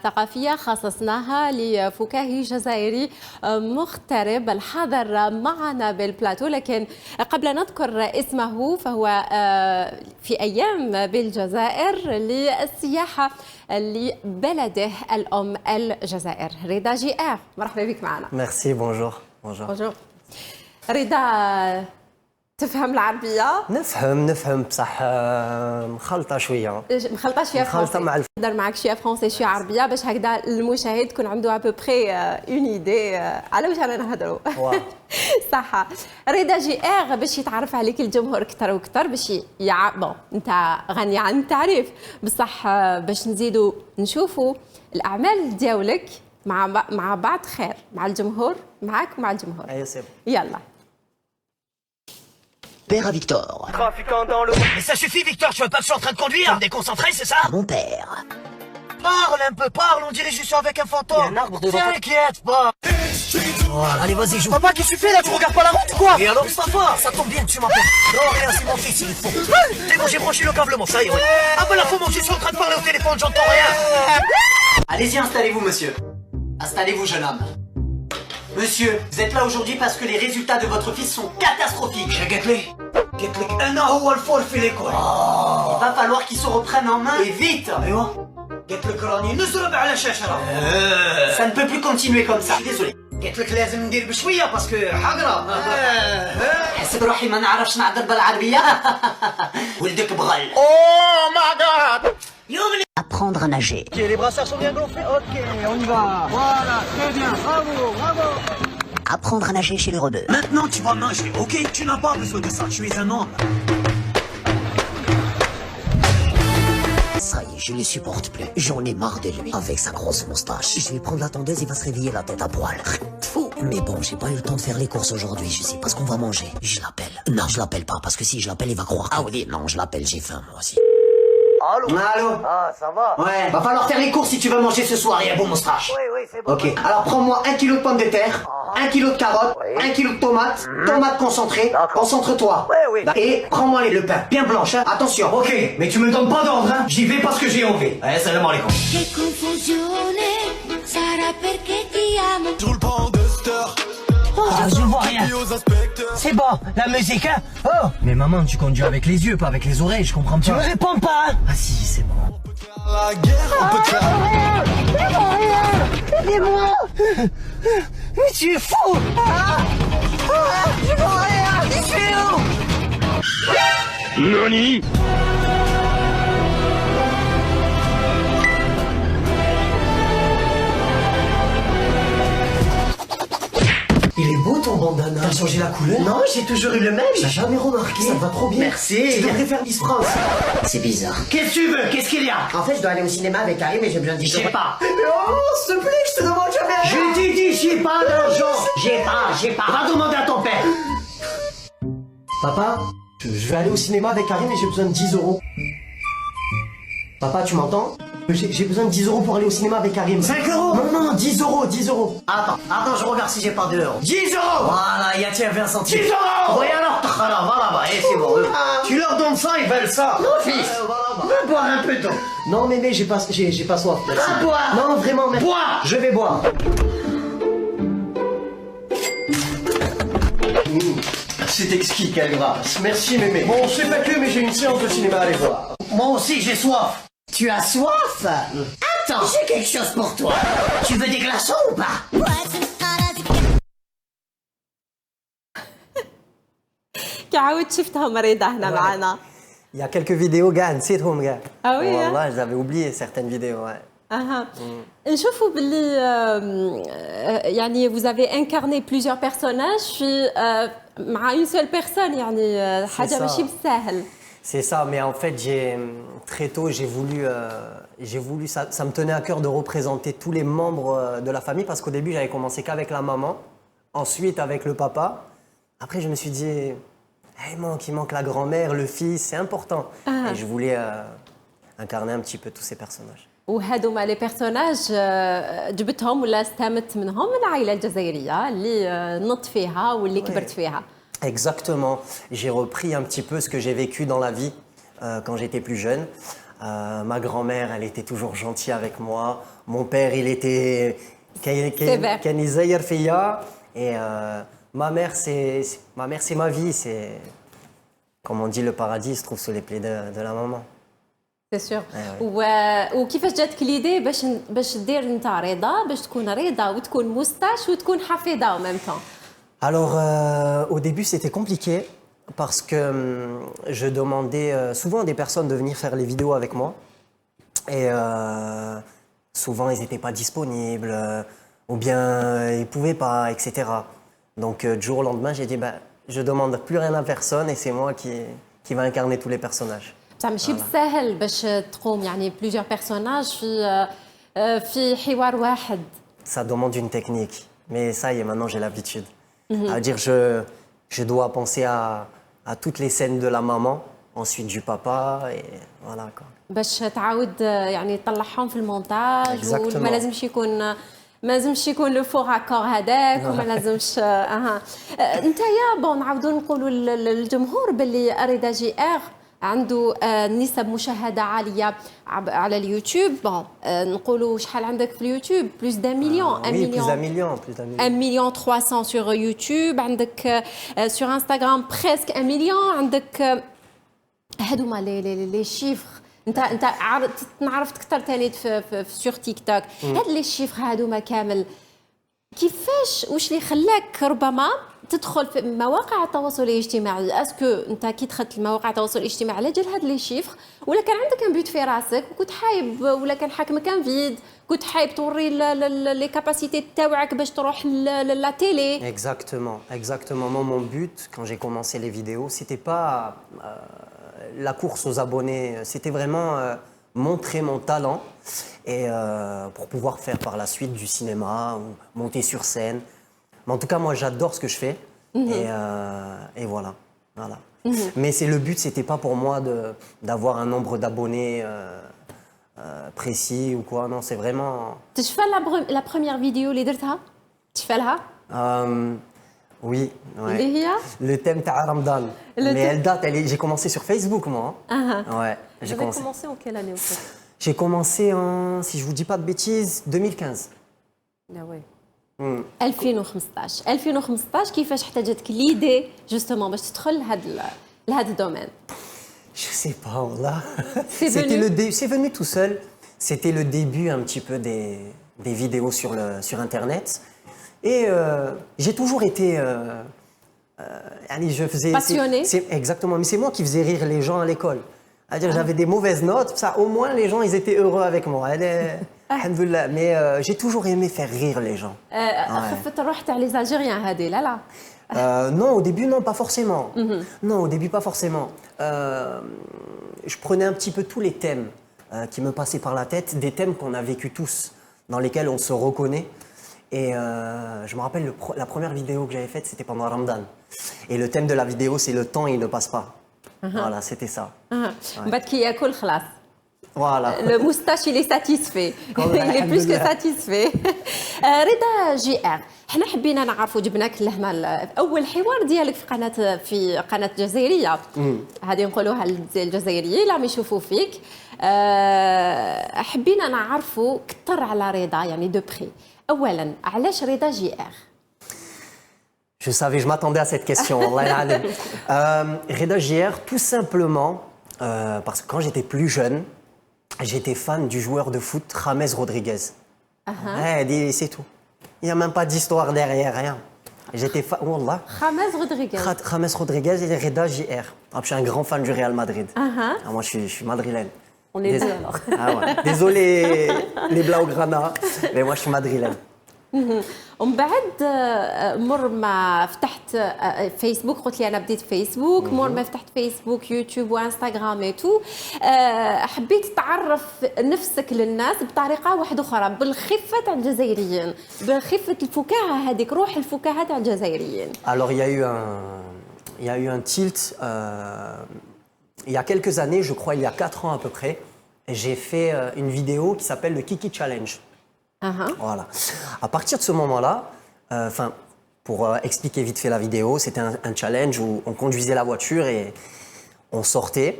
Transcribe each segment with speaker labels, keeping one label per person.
Speaker 1: ثقافية خصصناها لفكاهي جزائري مغترب الحاضر معنا بالبلاتو، لكن قبل أن نذكر اسمه فهو في أيام بالجزائر للسياحة لبلده الأم الجزائر. رضا جي آر، مرحبا بك معنا.
Speaker 2: ميرسي. بونجور. بونجور.
Speaker 1: رضا، تفهم العربية؟
Speaker 2: نفهم بصح مخلطة شوية.
Speaker 1: مخلطة شوية فرنسي. نهضر معك شوية فرنسي شوية عربية باش هكذا المشاهد يكون عنده ابوبخي اون ايدي على واش رانا نهضروا. صح. رضا جي آر باش يتعرف عليك الجمهور اكثر واكثر، باش بون انت غني عن التعريف بصح باش نزيدوا نشوفوا الاعمال ديالك مع بعض خير، مع الجمهور، معك ومع الجمهور.
Speaker 2: ايوه سي.
Speaker 1: يلا.
Speaker 3: Père à Victor.
Speaker 4: Trafiquant dans le... Mais ça suffit, Victor, tu vois pas que je suis en train de conduire? Me déconcentrer, c'est ça?
Speaker 3: Mon père.
Speaker 4: Parle un peu, parle, on dirait que je suis avec un fantôme. Il y a un arbre devant toi. T'inquiète pas. Voilà. Allez, vas-y, joue. Papa, qu'est-ce que tu fais là? Tu regardes pas la route ou quoi? Et alors, Mustafa, ça tombe bien que tu m'appelles. Non, rien, c'est mon fils, il est faux. C'est bon, j'ai branché le câblement, ça y est. Ah bah la fois, moi, je suis en train de parler au téléphone, j'entends rien.
Speaker 5: Allez-y, installez-vous, monsieur. Installez-vous, jeune homme. Monsieur, vous êtes là aujourd'hui parce que les résultats de votre fils sont catastrophiques. Il va falloir qu'il se reprenne en main et vite. Ça ne peut plus continuer comme ça. Je suis désolé. حسب روحي ما نعرفش نهضر بالعربية. ولدك بغل.
Speaker 4: Oh my god.
Speaker 3: Apprendre à nager.
Speaker 4: Ok, les brassards sont bien gonflés. Ok, on y va. Voilà, très bien, bravo, bravo.
Speaker 3: Apprendre à nager chez les rebeux.
Speaker 6: Maintenant tu vas nager, ok? Tu n'as pas besoin de ça, tu es un homme.
Speaker 3: Ça y est, je les supporte plus. J'en ai marre de lui. Avec sa grosse moustache. Je vais prendre la tondeuse, il va se réveiller la tête à poil. Fou. Mais bon, j'ai pas eu le temps de faire les courses aujourd'hui. Je sais pas ce qu'on va manger. Je l'appelle. Non, je l'appelle pas, parce que si je l'appelle, il va croire. Ah oui, non, je l'appelle, j'ai faim moi aussi.
Speaker 4: Allô?
Speaker 5: Allô?
Speaker 4: Ah, ça va?
Speaker 5: Ouais, va falloir faire les courses si tu veux manger ce soir, et un bon moustache.
Speaker 4: Oui, c'est bon.
Speaker 5: Ok, alors prends-moi 1 kilo de pommes de terre, 1 kilo de carottes,
Speaker 4: Oui.
Speaker 5: 1 kilo de tomates, tomates concentrées,
Speaker 4: D'accord.
Speaker 5: concentre-toi.
Speaker 4: Oui.
Speaker 5: Et prends-moi le pain, bien blanche, hein. Attention.
Speaker 6: Ok, mais tu me donnes pas d'ordre, hein? J'y vais parce que j'ai envie.
Speaker 5: Ouais, salam alaikum.
Speaker 7: Che confusione, sarà perché ti amo.
Speaker 4: Ah, je vois rien. C'est bon, la musique, hein? Oh!
Speaker 6: Mais maman, tu conduis avec les yeux, pas avec les oreilles, je comprends
Speaker 4: Tu me
Speaker 6: pas.
Speaker 4: réponds pas, hein?
Speaker 6: Ah si, c'est bon.
Speaker 4: Aidez-moi! Mais tu es fou! Je vois rien! Je suis où?
Speaker 6: Nani?
Speaker 5: Il est beau ton bandana.
Speaker 6: T'as changé la couleur?
Speaker 5: Non, j'ai toujours eu le même.
Speaker 6: J'ai jamais remarqué.
Speaker 5: Ça te va trop bien.
Speaker 6: Merci.
Speaker 5: Tu devrais faire Miss France.
Speaker 3: C'est bizarre.
Speaker 5: Qu'est-ce que tu veux? Qu'est-ce qu'il y a?
Speaker 3: En fait, je dois aller au cinéma avec Karim et j'ai besoin de 10
Speaker 5: Je sais
Speaker 3: euros.
Speaker 5: pas. Oh, s'il te plaît, je te demande jamais rien. Je t'ai dit, j'ai pas d'argent. J'ai pas. Va demander à ton père. Papa, je vais aller au cinéma avec Karim et j'ai besoin de 10 euros. Papa, tu m'entends? J'ai besoin de 10 euros pour aller au cinéma avec Karim. 5 euros? Non, 10 euros, 10 euros. Attends, je regarde si j'ai pas 2 euros. 10 euros! Voilà, il y a tiens 20 centimes. 10 euros! Oui, alors, va là-bas, et c'est bon. Tu leur donnes ça, ils veulent ça. Non, fils, va boire un peu d'eau. Non, mémé, j'ai pas soif. Merci. Va boire! Non, vraiment, merci. Bois! Je vais boire. C'est exquis, quelle grâce. Merci, mémé. Bon, c'est pas que, mais j'ai une séance de cinéma à aller voir. Moi aussi, j'ai soif. Tu as soif? Attends, j'ai quelque chose pour toi. Tu veux des glaçons ou pas?
Speaker 1: كعاود شفتهم رضا هنا معنا.
Speaker 2: Il y a quelques vidéos, gars, نسيتهم gars.
Speaker 1: Ah oui, hein?
Speaker 2: Wallah, j'avais oublié certaines vidéos, ouais.
Speaker 1: اها نشوفوا باللي يعني vous avez incarné plusieurs personnages في مع une seule personne يعني حاجه ماشي بالساهل.
Speaker 2: C'est ça, mais en fait, très tôt, j'ai voulu ça me tenait à cœur de représenter tous les membres de la famille parce qu'au début, j'avais commencé qu'avec la maman, ensuite avec le papa. Après, je me suis dit, il manque la grand-mère, le fils, c'est important. Et je voulais incarner un petit peu tous ces personnages.
Speaker 1: وهذوما لي بيرسوناج جبتهم ولا استمت منهم من العائله الجزائريه اللي نط فيها واللي كبرت فيها.
Speaker 2: Exactement. J'ai repris un petit peu ce que j'ai vécu dans la vie quand j'étais plus jeune. Ma grand-mère, elle était toujours gentille avec moi. Mon père, il était...
Speaker 1: Sévère.
Speaker 2: كان يزير فيا. Et ma mère, c'est ma vie. C'est, comme on dit, le paradis se trouve sous les plaies de la maman.
Speaker 1: سي سور وكيفاش جاتك ليدي باش دير انت رضا باش تكون رضا وتكون مستاش وتكون حفيظه او ميم طون
Speaker 2: Alors, au début, c'était compliqué parce que je demandais souvent à des personnes de venir faire les vidéos avec moi. Et souvent, ils n'étaient pas disponibles ou bien ils ne pouvaient pas, etc. Donc, du jour au lendemain, j'ai dit, je ne demande plus rien à personne et c'est moi qui va incarner tous les personnages.
Speaker 1: بصح ماشي بالساهل باش تقوم يعني بلوزيور بيرسوناج في حوار واحد.
Speaker 2: Ça demande une technique. Mais ça y est, maintenant, j'ai l'habitude. C'est-à-dire, je dois penser à toutes les scènes de la maman, ensuite du papa, et voilà quoi.
Speaker 1: باش تعاود يعني تطلعهم في المونتاج
Speaker 2: Exactement.
Speaker 1: وما لازمش يكون ما لازمش يكون لو فور اكور هذاك وما لازمش انت يا بون نعاودوا نقولوا للجمهور باللي رضا جي ار عنده نسب مشاهده عاليه على اليوتيوب بون نقولوا شحال عندك في اليوتيوب بلوس د مليون 1
Speaker 2: Oui, plus d'un
Speaker 1: مليون
Speaker 2: million, plus d'un million.
Speaker 1: 1 مليون 300 sur YouTube عندك sur Instagram presque 1 مليون عندك هذوما لي شيفر انت عرفت اكثر ثاني في سور تيك توك هاد لي شيفر هذوما كامل كيفاش واش اللي خلاك ربما تدخل في مواقع التواصل الاجتماعي اسكو انت كي دخلت لمواقع التواصل الاجتماعي على جال هاد لي شيفر ولا كان عندك ان بيوت في راسك وكنت حايب ولا كان حاكمك ان فيد كنت حايب توري لي كاباسيتي تاوعك باش تروح لا تيلي
Speaker 2: Exactement. Moi, mon but, quand j'ai commencé les vidéos, c'était pas la course aux abonnés, c'était vraiment montrer mon talent et pour pouvoir faire par la suite du cinéma ou monter sur scène. Mais en tout cas, moi, j'adore ce que je fais et voilà. Mais le but, c'était pas pour moi d'avoir un nombre d'abonnés précis ou quoi. Non, c'est vraiment.
Speaker 1: تشفى لا بروميير فيديو اللي درتها تشفى لها
Speaker 2: Oui, ouais.
Speaker 1: اللي هي
Speaker 2: Le thème Ta'a Ramadan. Mais elle date, j'ai commencé sur Facebook, moi. Ouais, j'ai commencé.
Speaker 1: commencé en quelle année au fait
Speaker 2: J'ai commencé en, si je vous dis pas de bêtises, 2015.
Speaker 1: لا وي 2015 كيفاش احتاجتك ليدي جوستومون باش تدخل لهذا الدومين
Speaker 2: Je sais pas, là.
Speaker 1: C'est
Speaker 2: C'est venu tout seul. C'était le début un petit peu des vidéos sur Internet. Et j'ai toujours été. Je faisais.
Speaker 1: Passionné.
Speaker 2: Exactement, mais c'est moi qui faisais rire les gens à l'école. C'est-à-dire, j'avais des mauvaises notes, ça, au moins les gens ils étaient heureux avec moi. Alhamdoulilah. Mais j'ai toujours aimé faire rire les gens.
Speaker 1: خفت الروح تاع لي زالجيريان هذه لا
Speaker 2: Non, au début, non, pas forcément. Non, au début, pas forcément. Je prenais un petit peu tous les thèmes qui me passaient par la tête, des thèmes qu'on a vécu tous, dans lesquels on se reconnaît. Et je me rappelle, la première vidéo que j'avais faite, c'était pendant Ramadan. Et le thème de la vidéo, c'est le temps, il ne passe pas. Voilà, c'était ça.
Speaker 1: بعد كي ياكل خلاص
Speaker 2: Voilà.
Speaker 1: لو موستاش اللي ساتيسفي اللي بلوس كو ساتيسفي رضا جي ار حنا حبينا نعرفوا جبناك لهنا اول حوار ديالك في قناه جزائريه هذه نقولوها للجزائريين اللي راهم يشوفوا فيك حبينا نعرفوا كثر على رضا يعني دو بري اولا علاش رضا جي ار
Speaker 2: Je savais, je m'attendais à cette question. Reda JR, tout simplement, parce que quand j'étais plus jeune, j'étais fan du joueur de foot James Rodriguez. C'est tout. Il n'y a même pas d'histoire derrière, rien. J'étais fan. Wallah.
Speaker 1: James Rodriguez.
Speaker 2: James Rodriguez et Reda JR. Je suis un grand fan du Real Madrid. Moi, je suis madrilène.
Speaker 1: On est deux alors.
Speaker 2: Désolé les Blaugrana, mais moi je suis madrilène.
Speaker 1: ومن بعد مر ما فتحت فيسبوك قلت لي انا بديت فيسبوك مر ما فتحت فيسبوك يوتيوب وانستغرام ايتو حبيت تعرف نفسك للناس بطريقه واحده اخرى بالخفه تاع الجزائريين بخفه الفكاهه هذيك روح الفكاهه تاع الجزائريين.
Speaker 2: Alors il y a eu un tilt il y a quelques années, je crois il y a 4 ans à peu près, j'ai fait une vidéo qui s'appelle le Kiki Challenge. Voilà. À partir de ce moment-là, pour expliquer vite fait la vidéo, c'était un challenge où on conduisait la voiture et on sortait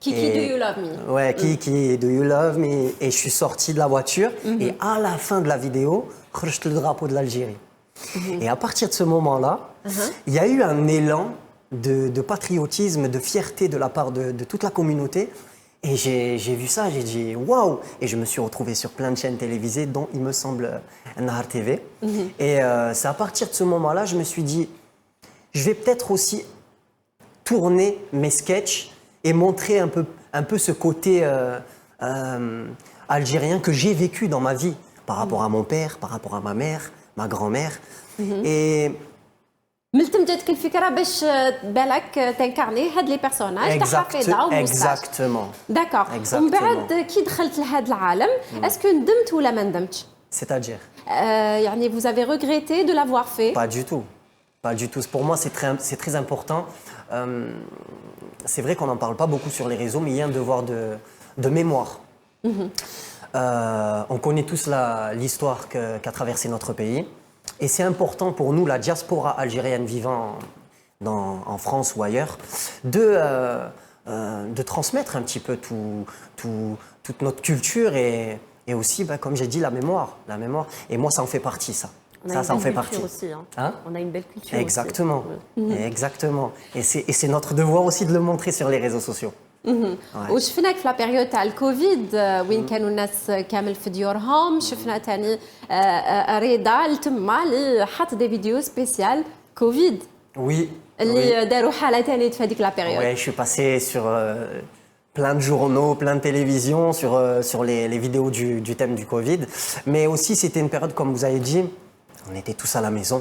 Speaker 1: Kiki, do you love me?
Speaker 2: Ouais, Kiki, do you love me? Et je suis sorti de la voiture et à la fin de la vidéo, خرجت le drapeau de l'Algérie. Et à partir de ce moment-là, il y a eu un élan de patriotisme, de fierté de la part de toute la communauté. Et j'ai vu ça, j'ai dit waouh! Et je me suis retrouvé sur plein de chaînes télévisées, dont il me semble Nahar TV. Et c'est à partir de ce moment-là, je me suis dit, je vais peut-être aussi tourner mes sketchs et montrer un peu ce côté algérien que j'ai vécu dans ma vie, par rapport à mon père, par rapport à ma mère, ma grand-mère. Et
Speaker 1: ملتم جاتك الفكره باش بالك تنكارني هاد لي بيرسوناج تاع حفيظه وموستاش.
Speaker 2: exactement.
Speaker 1: داكور. ومن بعد كي دخلت لهذا العالم اسكو ندمت ولا ما ندمتش؟
Speaker 2: C'est-à-dire?
Speaker 1: يعني vous avez regretté de l'avoir fait?
Speaker 2: Pas du tout. Pas du tout. Pour moi, c'est très important. C'est vrai qu'on n'en parle pas beaucoup sur les réseaux, mais il y a un devoir de mémoire. On connaît tous l'histoire qu'a traversé notre pays. Et c'est important pour nous, la diaspora algérienne vivant en France ou ailleurs, de transmettre un petit peu toute notre culture et aussi, comme j'ai dit, la mémoire. Et moi, ça en fait partie, ça. Ça en fait partie.
Speaker 1: Aussi, hein.
Speaker 2: Hein?
Speaker 1: On a une belle culture.
Speaker 2: Exactement. Aussi. Exactement. Et c'est notre devoir aussi de le montrer sur les réseaux sociaux.
Speaker 1: وشفناك في لا بيريود تاع الكوفيد وين كانوا الناس كامل في ديورهم شفنا ثاني رضا لتما اللي حط دي فيديو سبيسيال كوفيد
Speaker 2: Oui.
Speaker 1: اللي داروا حاله ثاني في هذيك لا بيريود.
Speaker 2: Ouais, je suis passé sur plein de journaux, plein de télévisions, sur les vidéos du thème du Covid. Mais aussi, c'était une période, comme vous avez dit, on était tous à la maison.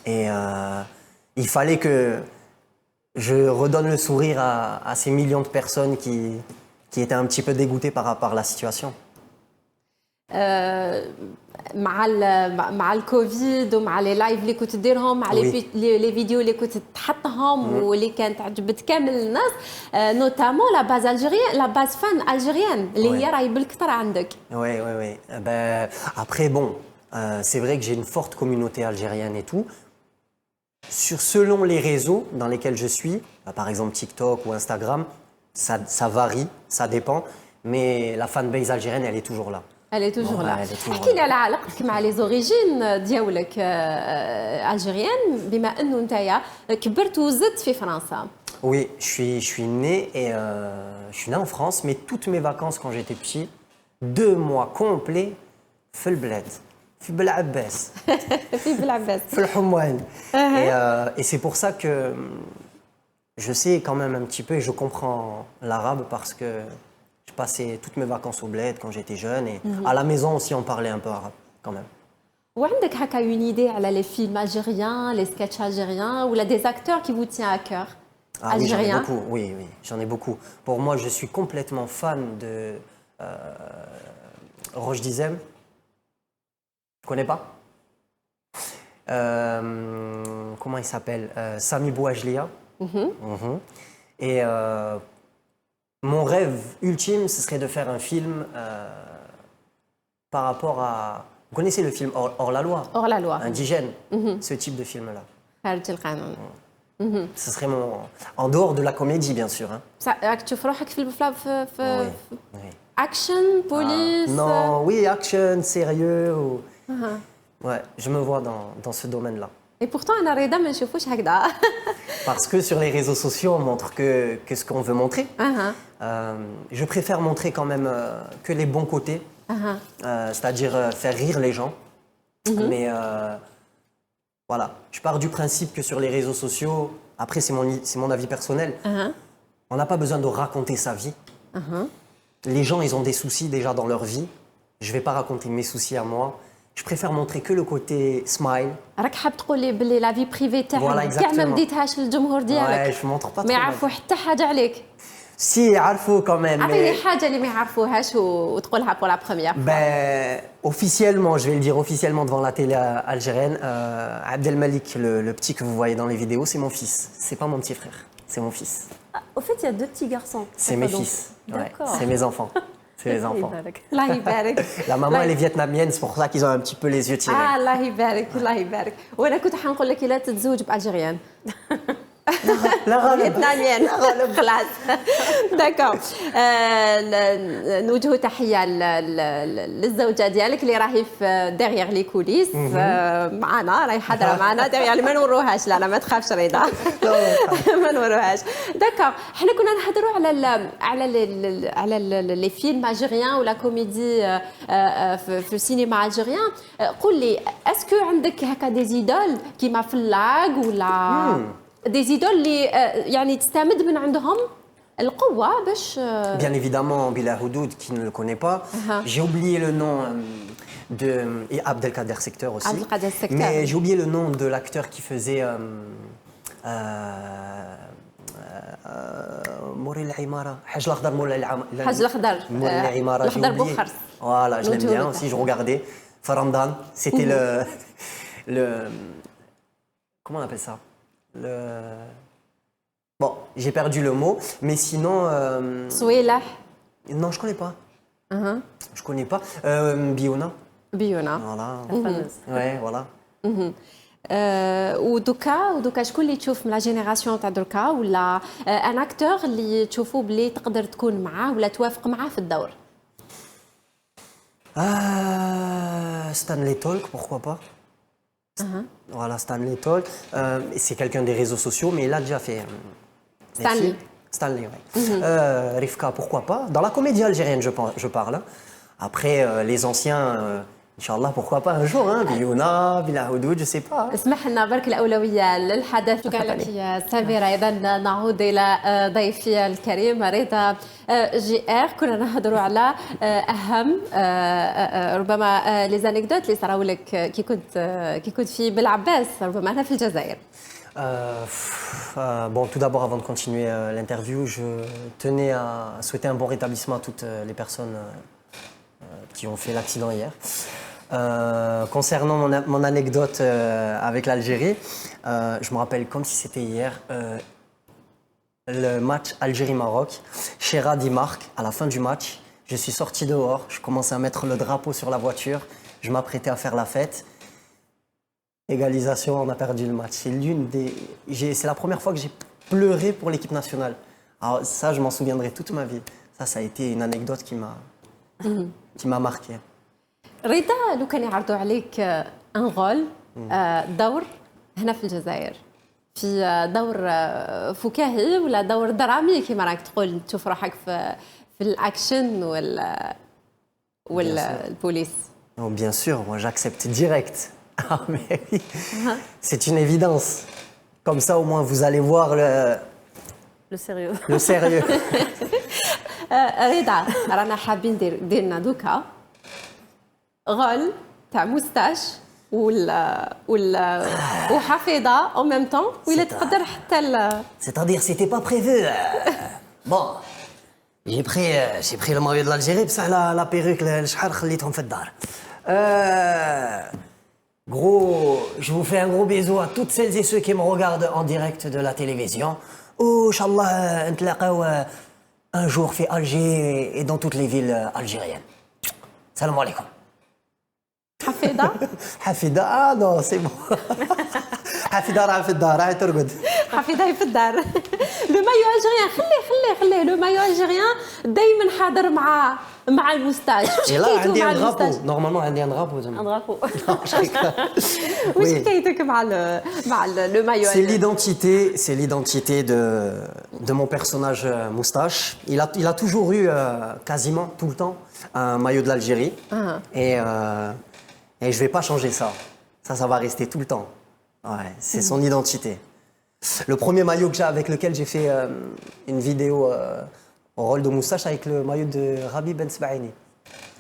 Speaker 2: Et il fallait que je redonne le sourire à ces millions de personnes qui étaient un petit peu dégoûtées par la situation.
Speaker 1: مع الكوفيد ومع لي لايف اللي كنت ديرهم مع لي فيديو اللي كنت تحطهم واللي كانت عجبت كامل الناس نوتامون لا باز الجيريان لا باز فان الجيريان اللي هي راهي بالكثر عندك.
Speaker 2: Oui. Ben, après, bon, c'est vrai que j'ai une forte communauté algérienne et tout. Selon les réseaux dans lesquels je suis, par exemple TikTok ou Instagram, ça varie, ça dépend, mais la fanbase algérienne, elle est toujours là.
Speaker 1: Elle est toujours là.
Speaker 2: احكي
Speaker 1: لي على علاقتك مع لي زوريجين ديالك الجيريان بما انه نتايا كبرت وزدت في فرنسا.
Speaker 2: Oui, je suis né et je suis né en France, mais toutes mes vacances quand j'étais petit, 2 mois complets, في البلاد. في بلعباس.
Speaker 1: في بلعباس.
Speaker 2: في الحموان. Et c'est pour ça que je sais quand même un petit peu et je comprends l'arabe parce que je passais toutes mes vacances au bled quand j'étais jeune et à la maison aussi on parlait un peu arabe quand même.
Speaker 1: وعندك هكا une idée على les films algériens, les sketchs algériens ou là des acteurs qui vous tient à cœur?
Speaker 2: Ah oui, j'en ai beaucoup. Oui, j'en ai beaucoup. Pour moi, je suis complètement fan de Roche Dizem. Tu connais pas? Comment il s'appelle? Sami Bouajlia. Et mon rêve ultime, ce serait de faire un film par rapport à... Vous connaissez le film Hors la loi?
Speaker 1: Hors la loi.
Speaker 2: Indigène. Ce type de film-là.
Speaker 1: خارج القانون.
Speaker 2: Ce serait mon... En dehors de la comédie, bien sûr. Hein.
Speaker 1: راك تشوف روحك في
Speaker 2: Oui.
Speaker 1: اكشن بوليس؟
Speaker 2: Non, oui, action, sérieux. Ou... Ouais, je me vois dans ce domaine-là.
Speaker 1: Et pourtant انا رضا ما نشوفوش هكذا.
Speaker 2: Parce que sur les réseaux sociaux, on montre que ce qu'on veut montrer. Je préfère montrer quand même que les bons côtés, c'est-à-dire faire rire les gens. Mais voilà, je pars du principe que sur les réseaux sociaux, après c'est mon avis personnel, on n'a pas besoin de raconter sa vie. Les gens, ils ont des soucis déjà dans leur vie. Je ne vais pas raconter mes soucis à moi. Je préfère montrer que le côté smile.
Speaker 1: راك حاب تقول لي بلي لا في بريفي تاعك كاع ما بديتهاش للجمهور ديالك.
Speaker 2: Ouais, je montre pas
Speaker 1: ما يعرفوا حتى حاجه عليك.
Speaker 2: Si, عارفوا quand même.
Speaker 1: اعطيني حاجه اللي ما يعرفوهاش وتقولها pour la première fois.
Speaker 2: Ben, officiellement, je vais le dire officiellement devant la télé algérienne, Abdelmalik, le petit que vous voyez dans les vidéos, c'est mon fils. C'est pas mon petit frère, c'est mon fils.
Speaker 1: Au fait, il y a 2 petits garçons.
Speaker 2: C'est mes fils. Ouais, c'est mes enfants. C'est les enfants.
Speaker 1: الله يبارك.
Speaker 2: La maman, elle est vietnamienne, c'est pour ça qu'ils ont un petit peu les yeux tirés.
Speaker 1: الله يبارك الله يبارك. وانا كنت حنقول لك لا تتزوج بالجيريان.
Speaker 2: لا غالب
Speaker 1: اثنين خلاص داكور نوجهوا تحيه للزوجه ديالك اللي راهي في ديغيغ لي كوليس معنا راهي حاضره معنا ديغيغ ما نوروهاش لا ما تخافش رضا ما نوروهاش داكور حنا كنا نهضروا على لي فيلم الجيريان ولا كوميدي في السينما الجيريان قول لي اسكو عندك هكا دي زيدول كيما في اللاغ ولا دي زيدول اللي يعني تستمد من عندهم القوة باش
Speaker 2: Bien évidemment, Bilal Houdoud, qui ne le connaît pas. J'ai oublié le nom de... Et Abdelkader Secteur aussi.
Speaker 1: Abdelkader Secteur.
Speaker 2: Mais j'ai oublié le nom de l'acteur qui faisait... موري العمارة حاج الأخضر موري العمارة
Speaker 1: حاج الأخضر
Speaker 2: موري العمارة
Speaker 1: الأخضر بوخرس.
Speaker 2: Voilà, je l'aime bien aussi, je regardais. Faramdan, c'était le... Comment on appelle ça? Bon, j'ai perdu le mot, mais sinon...
Speaker 1: Souilah.
Speaker 2: Non, je connais pas. Je connais pas. Biona.
Speaker 1: Biona.
Speaker 2: Voilà. Ouais, voilà.
Speaker 1: ودوكا شكون اللي تشوف من لا جينيراسيون تاع دركا ولا ان اكتور اللي تشوفوا بلي تقدر تكون معاه ولا توافق معاه في الدور؟
Speaker 2: Stanley Talk, pourquoi pas? Voilà, Stanley Talk. C'est quelqu'un des réseaux sociaux, mais il a déjà fait.
Speaker 1: Stanley.
Speaker 2: Stanley, oui. Rivka, pourquoi pas? Dans la comédie algérienne, je parle. Après, les anciens. Inch'Allah, pourquoi pas un jour, hein, Biouna, Bilal Houdoud, je sais pas.
Speaker 1: اسمح لنا برك الأولوية للحدث. شكرا لك يا سميرة. إذا نعود إلى ضيفي الكريم رضا جي آر. كنا نهضروا على أهم ربما لي زانيكدوت اللي صراو لك كي كنت في بلعباس ربما هنا في الجزائر.
Speaker 2: Bon, tout d'abord, avant de continuer l'interview, je tenais à souhaiter un bon rétablissement à toutes les personnes qui ont fait l'accident hier. Concernant mon anecdote avec l'Algérie, je me rappelle comme si c'était hier, le match Algérie-Maroc. Chérad y marque à la fin du match. Je suis sorti dehors, je commençais à mettre le drapeau sur la voiture, je m'apprêtais à faire la fête. Égalisation, on a perdu le match. C'est la première fois que j'ai pleuré pour l'équipe nationale. Alors ça, je m'en souviendrai toute ma vie. Ça a été une anecdote qui m'a marqué.
Speaker 1: رضا لو كان يعرضوا عليك ان رول دور هنا في الجزائر في دور فكاهي ولا دور درامي كما راك تقول تشوف روحك في الاكشن والبوليس.
Speaker 2: Bien sûr, moi j'accepte direct. Ah mais oui, c'est une évidence. Comme ça au moins vous allez voir
Speaker 1: le sérieux.
Speaker 2: Le sérieux.
Speaker 1: رضا رانا حابين ديرنا دوكا غول تاع موستاش وحفيظه او ميم طون ولا تقدر حتى
Speaker 5: C'est-à-dire c'était pas prévu. Bon, j'ai pris le maillot de l'Algérie بصح la perruque الشحال خليتهم في الدار. Gros, je vous fais un gros bisou à toutes celles et ceux qui me regardent en direct de la télévision. Inch'Allah نتلاقاو un jour في Alger et dans toutes les villes algériennes. Salam alaikum.
Speaker 1: حفيظه
Speaker 2: حفيظه non c'est bon. حفيظه راه في الدار راهي ترقد.
Speaker 1: حفيظه في الدار. لو مايو الجيريان خليه لو مايو الجيريان دائما حاضر مع الموستاج.
Speaker 2: Et là عندي un drapeau. Normalement عندي un drapeau.
Speaker 1: Un drapeau. واش حكايتك مع لو مايو؟
Speaker 2: C'est l'identité de mon personnage Moustache. Il a toujours eu quasiment tout le temps un maillot de l'Algérie. Et je vais pas changer ça. Ça va rester tout le temps. Ouais, c'est son identité. Le premier maillot avec lequel j'ai fait une vidéo au rôle de Moustache avec le maillot de Rabi Ben Sbaini.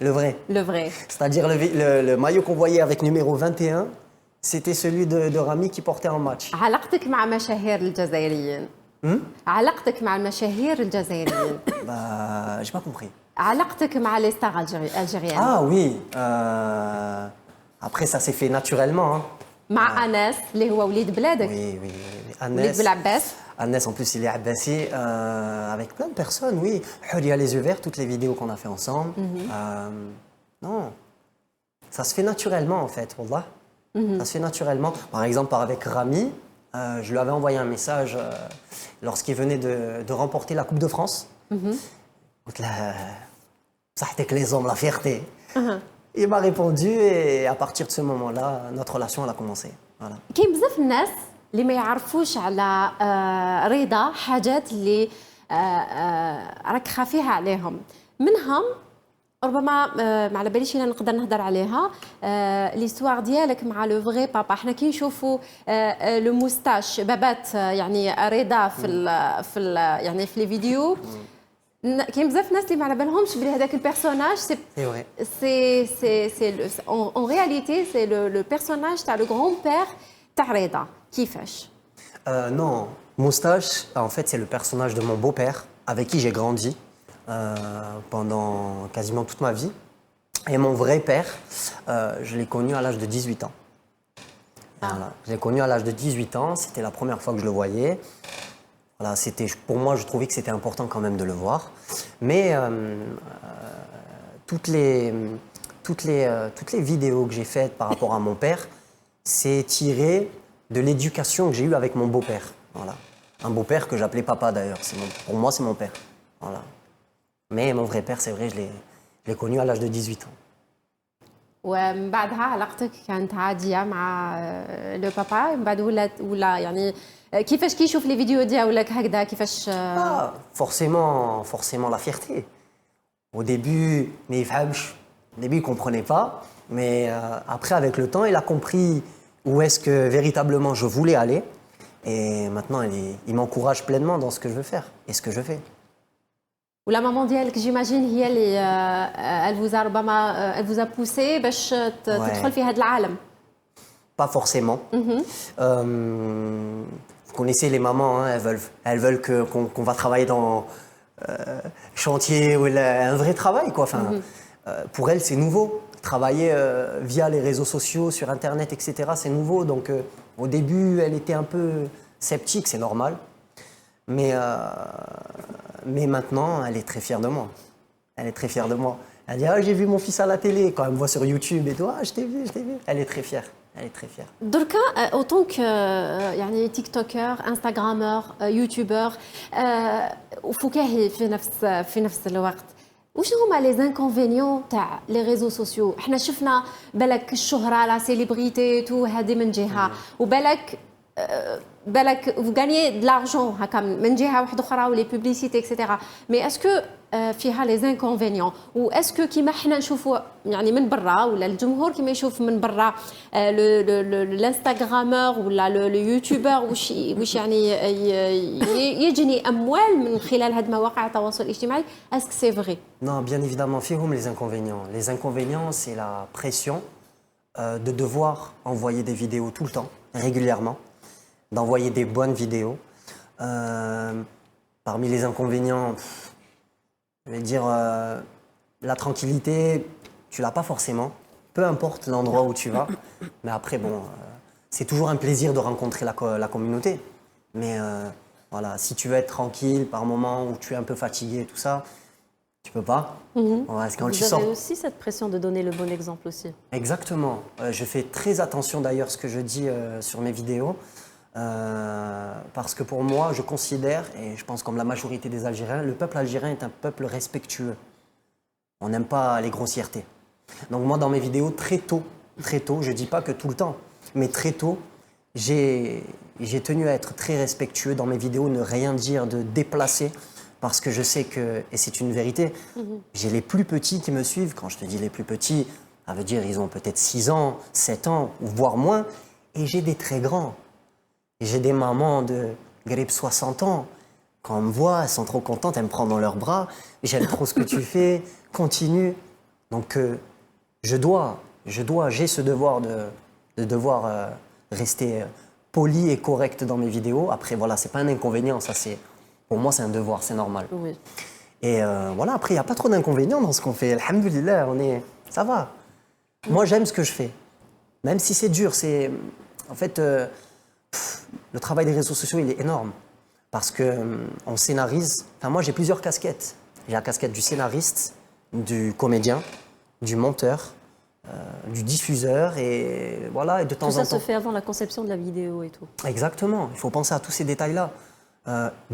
Speaker 2: Le vrai.
Speaker 1: Le vrai.
Speaker 2: C'est-à-dire le maillot qu'on voyait avec numéro 21, c'était celui de Rami qui portait en match.
Speaker 1: علاقتك مع مشاهير الجزائريين. علاقتك مع المشاهير الجزائريين.
Speaker 2: J'ai pas compris.
Speaker 1: علاقتك مع les stars algériennes.
Speaker 2: Ah oui. Après ça s'est fait naturellement. Hein.
Speaker 1: مع أنس اللي هو وليد بلادك.
Speaker 2: Oui.
Speaker 1: وليد بلعباس.
Speaker 2: Agnès, en plus, il est abbassi avec plein de personnes, oui. Huria les yeux verts, toutes les vidéos qu'on a fait ensemble. Non, ça se fait naturellement, en fait, wallah. Ça se fait naturellement. Par exemple, avec Rami, Je lui avais envoyé un message lorsqu'il venait de remporter la Coupe de France. قلت له صحتك les hommes, la fierté. Il m'a répondu et à partir de ce moment-là, notre relation elle a commencé. Voilà.
Speaker 1: كاين بزاف الناس اللي ما يعرفوش على رضا حاجات اللي راك خافيها عليهم منهم ربما ما على باليش انا نقدر نهضر عليها ليستوار ديالك مع لو فغي بابا. حنا كي نشوفوا لو موستاش بابات يعني رضا يعني في لي فيديو كاين بزاف ناس اللي ما على بالهمش بلي هذاك البيرسوناج سي en réalité c'est le personnage تاع لو غران بير تاع رضا. كيفاش؟
Speaker 2: Non, Moustache, en fait, c'est le personnage de mon beau-père avec qui j'ai grandi pendant quasiment toute ma vie. Et mon vrai père, je l'ai connu à l'âge de 18 ans. Voilà. Je l'ai connu à l'âge de 18 ans, c'était la première fois que je le voyais. Voilà, pour moi, je trouvais que c'était important quand même de le voir. Mais toutes les vidéos que j'ai faites par rapport à mon père, c'est tiré de l'éducation que j'ai eue avec mon beau-père. Voilà. Un beau-père que j'appelais papa d'ailleurs. Pour moi, c'est mon père. Voilà. Mais mon vrai père, c'est vrai, je l'ai connu à l'âge de 18 ans.
Speaker 1: ومن بعدها علاقتك كانت عاديه مع لو بابا من بعد ولا يعني كيفاش كيشوف لي فيديو ديالك هكذا كيفاش
Speaker 2: Forcément la fierté. Au début, mais au début, il ne comprenait pas. Mais après, avec le temps, il a compris où est-ce que véritablement je voulais aller. Et maintenant, il m'encourage pleinement dans ce que je veux faire et ce que je fais.
Speaker 1: ولا مامان ديالك جيماجين هي اللي elle vous a poussé باش تدخل في هذا العالم.
Speaker 2: Pas forcément. Vous connaissez les mamans, hein, elles veulent qu'on va travailler dans chantier ou un vrai travail, quoi. Enfin, pour elles, c'est nouveau. Travailler via les réseaux sociaux, sur Internet, etc., c'est nouveau. Donc, au début, elle était un peu sceptique, c'est normal. Mais maintenant, elle est très fière de moi. Elle est très fière de moi. Elle dit « Ah, j'ai vu mon fils à la télé ». Quand elle me voit sur YouTube et tout, « Ah, je t'ai vu, je t'ai vu ». Elle est très fière. Elle est très fière.
Speaker 1: دركا اوتون ك يعني تيك توكر انستغرامر يوتيوبر وفكاهي في نفس الوقت وشنو هما لي زانكونفينيون تاع لي ريزو سوسيو؟ احنا شفنا بالك الشهره لا سيليبريتي تو هذه من جهه وبالك vous gagnez de l'argent هكا من جهه واحده اخرى ولي بوبليسيتي اكسيتيرا مي اسكو فيها لي زانكونفينيون واسكو كيما حنا نشوفوا يعني من برا ولا الجمهور كيما يشوف من برا الانستغرامور ولا اليوتيوبر واش يعني يجني اموال من خلال هذه مواقع التواصل الاجتماعي اسكو سي فري؟
Speaker 2: Non, bien évidemment, فيهم les inconvénients. Les inconvénients, c'est la pression de devoir envoyer des vidéos tout le temps, régulièrement, d'envoyer des bonnes vidéos. Parmi les inconvénients, je vais dire la tranquillité, tu l'as pas forcément, peu importe l'endroit où tu vas. Mais après, bon, c'est toujours un plaisir de rencontrer la communauté. Mais voilà, si tu veux être tranquille par moment où tu es un peu fatigué et tout ça, tu peux pas. Ouais, quand
Speaker 8: Vous
Speaker 2: tu sors...
Speaker 8: avez aussi cette pression de donner le bon exemple aussi.
Speaker 2: Exactement. Je fais très attention d'ailleurs à ce que je dis sur mes vidéos. Parce que pour moi, je considère, et je pense comme la majorité des Algériens, le peuple algérien est un peuple respectueux. On n'aime pas les grossièretés. Donc moi, dans mes vidéos, très tôt, je ne dis pas que tout le temps, mais très tôt, j'ai tenu à être très respectueux dans mes vidéos, ne rien dire de déplacé, parce que je sais que, et c'est une vérité, j'ai les plus petits qui me suivent. Quand je te dis les plus petits, ça veut dire ils ont peut-être 6 ans, 7 ans, voire moins, et j'ai des très grands. J'ai des mamans de grippe 60 ans. Quand elles me voient, elles sont trop contentes, elles me prennent dans leurs bras. J'aime trop ce que tu fais, continue. Donc j'ai ce devoir de devoir rester poli et correct dans mes vidéos. Après, voilà, c'est pas un inconvénient, ça c'est, pour moi c'est un devoir, c'est normal.
Speaker 8: Oui.
Speaker 2: Et voilà, après, il n'y a pas trop d'inconvénients dans ce qu'on fait. Alhamdoulilah, ça va. Moi, j'aime ce que je fais. Même si c'est dur, c'est... En fait... le travail des réseaux sociaux, il est énorme parce qu'on scénarise. Enfin, moi, j'ai plusieurs casquettes. J'ai la casquette du scénariste, du comédien, du monteur, du diffuseur et voilà, et de temps
Speaker 8: Tout
Speaker 2: en
Speaker 8: ça
Speaker 2: temps.
Speaker 8: se fait avant la conception de la vidéo et tout.
Speaker 2: Exactement, il faut penser à tous ces détails-là.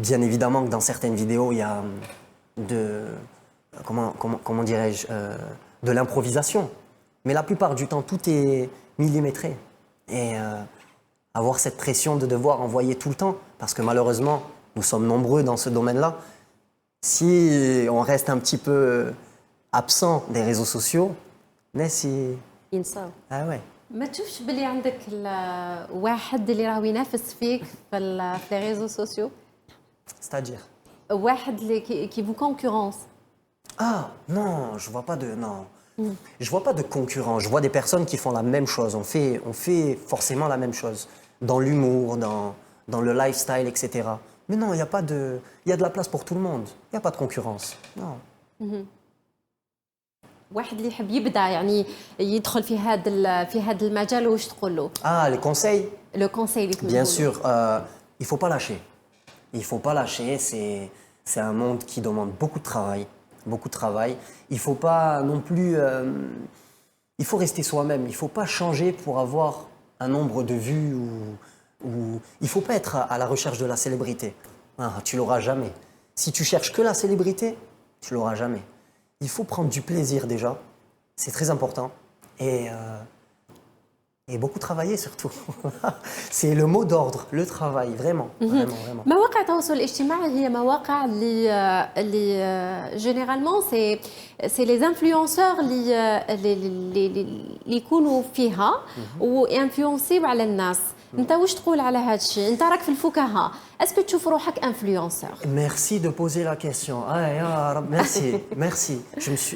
Speaker 2: Bien évidemment que dans certaines vidéos, il y a comment dirais-je, de l'improvisation. Mais la plupart du temps, tout est millimétré. Et avoir cette pression de devoir envoyer tout le temps, parce que malheureusement, nous sommes nombreux dans ce domaine-là. Si on reste un petit peu absent des réseaux sociaux, mais si...
Speaker 8: ينساو.
Speaker 2: Ah ouais.
Speaker 1: ما تشوفش بلي عندك واحد اللي راهو ينافس فيك في les réseaux sociaux
Speaker 2: C'est-à-dire?
Speaker 1: واحد اللي qui vous concurrence.
Speaker 2: Ah, non, je vois pas de... Non. Je vois pas de concurrents. Je vois des personnes qui font la même chose. On fait forcément la même chose. Dans l'humour, dans le lifestyle, etc. Mais non, il y a pas de... Il y a de la place pour tout le monde. Il n'y a pas de concurrence. Non.
Speaker 1: واحد اللي يحب يبدا يعني يدخل في هذا المجال واش تقول له؟
Speaker 2: Ah, les conseils?
Speaker 1: لو كونساي اللي
Speaker 2: Bien sûr, il faut pas lâcher. Il faut pas lâcher. C'est un monde qui demande beaucoup de travail. Beaucoup de travail. Il faut pas non plus... il faut rester soi-même. Il faut pas changer pour avoir un nombre de vues ou... Il faut pas être à la recherche de la célébrité. Ah, tu l'auras jamais. Si tu cherches que la célébrité, tu l'auras jamais. Il faut prendre du plaisir déjà. C'est très important. Et beaucoup travailler surtout. C'est le mot d'ordre, le travail, vraiment. Vraiment, vraiment.
Speaker 1: مواقع التواصل الاجتماعي هي مواقع اللي جينيرالمون سي لي انفلونسور اللي يكونوا فيها وانفلونسيو على الناس. انت واش تقول على هذا الشيء؟ انت راك في الفكاهه، اسكو تشوف روحك انفلونسور؟
Speaker 2: Merci de poser la question. Ah, ya Rab, merci, merci.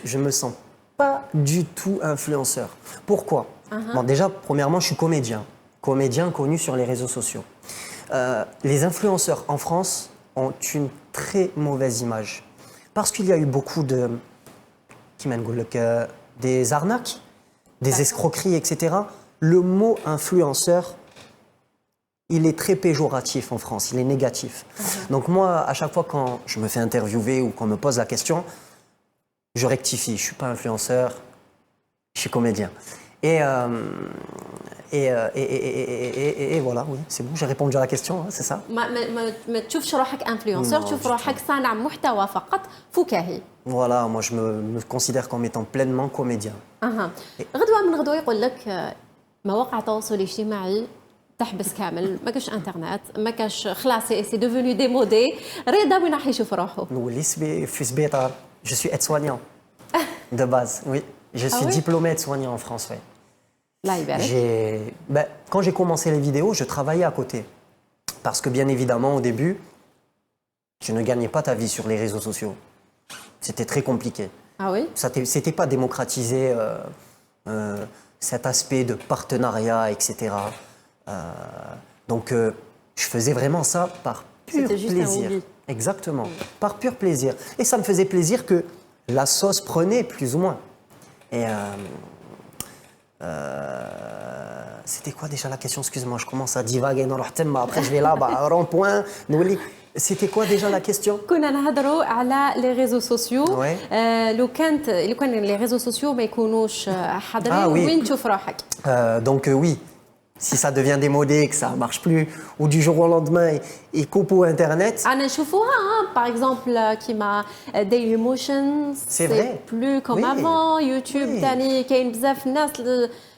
Speaker 2: Je me sens pas du tout influenceur. Pourquoi? Bon, déjà, premièrement, je suis comédien connu sur les réseaux sociaux. Les influenceurs en France ont une très mauvaise image parce qu'il y a eu beaucoup de des arnaques, des escroqueries, etc. Le mot influenceur, il est très péjoratif en France, il est négatif. Donc moi, à chaque fois quand je me fais interviewer ou qu'on me pose la question, je rectifie. Je ne suis pas influenceur, je suis comédien. Et voilà, oui, c'est bon, j'ai répondu à la question, hein, c'est ça.
Speaker 1: ما تشوفش روحك انفلونسور، تشوف روحك صانع محتوى فقط فكاهي.
Speaker 2: Voilà, moi je me considère comme étant pleinement comédien.
Speaker 1: غدوه من غدوه يقول لك مواقع التواصل الاجتماعي تحبس كامل، ما كاش انترنت، ما كاش خلاص سي دوفوني ديمودي. رضا وين راح يشوف روحه؟
Speaker 2: في سبيطار. Je suis aide-soignant de base, oui. Je suis diplômé aide-soignant en France, oui.
Speaker 1: الله يبارك.
Speaker 2: Quand j'ai commencé les vidéos, je travaillais à côté. Parce que bien évidemment, au début, tu ne gagnais pas ta vie sur les réseaux sociaux. C'était très compliqué.
Speaker 1: Ah oui?
Speaker 2: C'était pas démocratisé, cet aspect de partenariat, etc. Donc, je faisais vraiment ça par pur
Speaker 8: C'était juste
Speaker 2: plaisir.
Speaker 8: un hobby.
Speaker 2: Exactement, par pur plaisir. Et ça me faisait plaisir que la sauce prenait plus ou moins. Et c'était quoi déjà la question? Excuse-moi, je commence à divaguer dans leur thème. Après, je vais là, rond-point. C'était quoi déjà la question?
Speaker 1: كنا نهضروا على لي ريزو سوسيو. لو كان لي ريزو سوسيو ما يكونوش حاضرين وين تشوف روحك؟
Speaker 2: Donc oui, si ça devient démodé, que ça ne marche plus, ou du jour au lendemain, ils coupent Internet.
Speaker 1: أنا نشوفوها par exemple كيما ديلي موشن.
Speaker 2: C'est vrai.
Speaker 1: بلو كوم افون. يوتيوب ثاني كاين بزاف الناس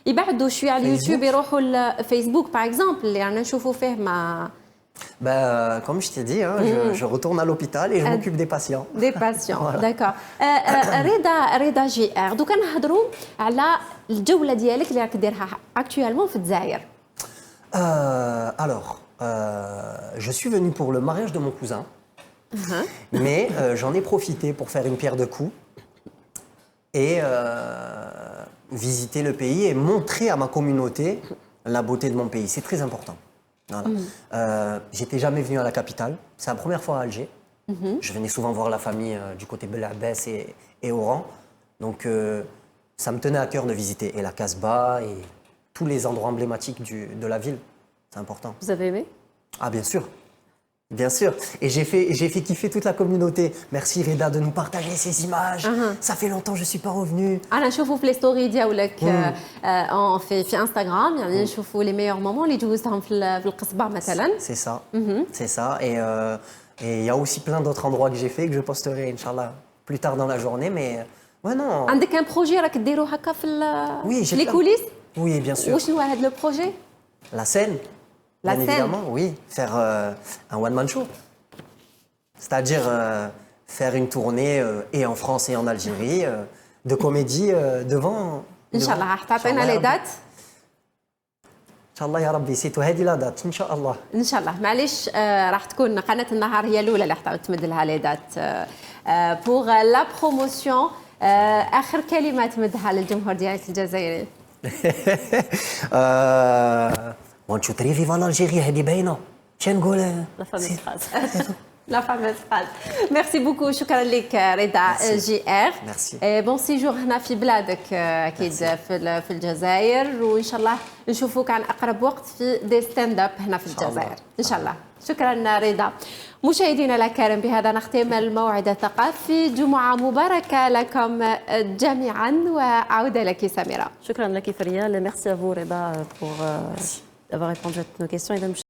Speaker 1: يبعدوا شويه على اليوتيوب يروحوا لفيسبوك باغ اكزومبل اللي رانا نشوفوا فيه ما
Speaker 2: Comme je t'ai dit, hein, je retourne à l'hôpital et je m'occupe des patients.
Speaker 1: Des patients, voilà. D'accord. رضا جي ار دوكا نهضروا على الجوله ديالك اللي راك ديرها اكطوالمون في الجزائر.
Speaker 2: Alors, je suis venu pour le mariage de mon cousin, mais j'en ai profité pour faire une pierre de coups et visiter le pays et montrer à ma communauté la beauté de mon pays. C'est très important. Voilà. J'étais jamais venu à la capitale. C'est la première fois à Alger. Je venais souvent voir la famille du côté Belabès et Oran. Donc, ça me tenait à cœur de visiter et la Casbah et tous les endroits emblématiques de la ville. C'est important.
Speaker 8: Vous avez aimé?
Speaker 2: Ah, bien sûr. Bien sûr. Et j'ai fait kiffer toute la communauté. Merci Reda de nous partager ces images. Ça fait longtemps que je ne suis pas revenu.
Speaker 1: انا نشوفوا في لي ستوري ديالك في انستغرام يعني نشوفوا لي ميور مومون اللي جوزتهم في القصبه مثلا.
Speaker 2: C'est ça. C'est ça. Et il y a aussi plein d'autres endroits que j'ai fait que je posterai, Inch'Allah, plus tard dans la journée. Mais ouais, non.
Speaker 1: عندك ان بروجي راك ديروا هكا في
Speaker 2: Oui, j'ai
Speaker 1: لي
Speaker 2: plein.
Speaker 1: كوليس؟
Speaker 2: Oui, bien sûr.
Speaker 1: وشنو هذا لو بروجي؟
Speaker 2: La scène.
Speaker 1: La
Speaker 2: bien
Speaker 1: scène.
Speaker 2: évidemment, oui. Faire un one-man show. C'est-à-dire faire une tournée et en France et en Algérie de comédie devant.
Speaker 1: ان شاء الله راح تعطينا لي دات.
Speaker 2: Inch'Allah ya Rabbi, c'est tout هذه la date, Inch'Allah.
Speaker 1: ان شاء الله معليش راح تكون قناه النهار هي الاولى اللي راح تمد لها لي دات بوغ لا بروموسيون. اخر كلمه تمدها للجمهور ديالك الجزائري.
Speaker 2: وان شو تري فيفا الجيري هذه باينه. شنو نقول؟
Speaker 8: La fameuse phrase.
Speaker 1: لا fameuse phrase. ميرسي بوكو شكرا لك رضا جي ار.
Speaker 2: ميرسي.
Speaker 1: بون سيجور هنا في بلادك اكيد في الجزائر وان شاء الله نشوفوك عن اقرب وقت في دي ستاند اب هنا في الجزائر ان شاء الله. شكرا رضا. مشاهدينا الكرام بهذا نختم الموعد الثقافي. جمعه مباركه لكم جميعا وعوده لك سميره.
Speaker 8: شكرا لك فريال. Merci à vous Reda pour d'avoir répondu à toutes nos questions.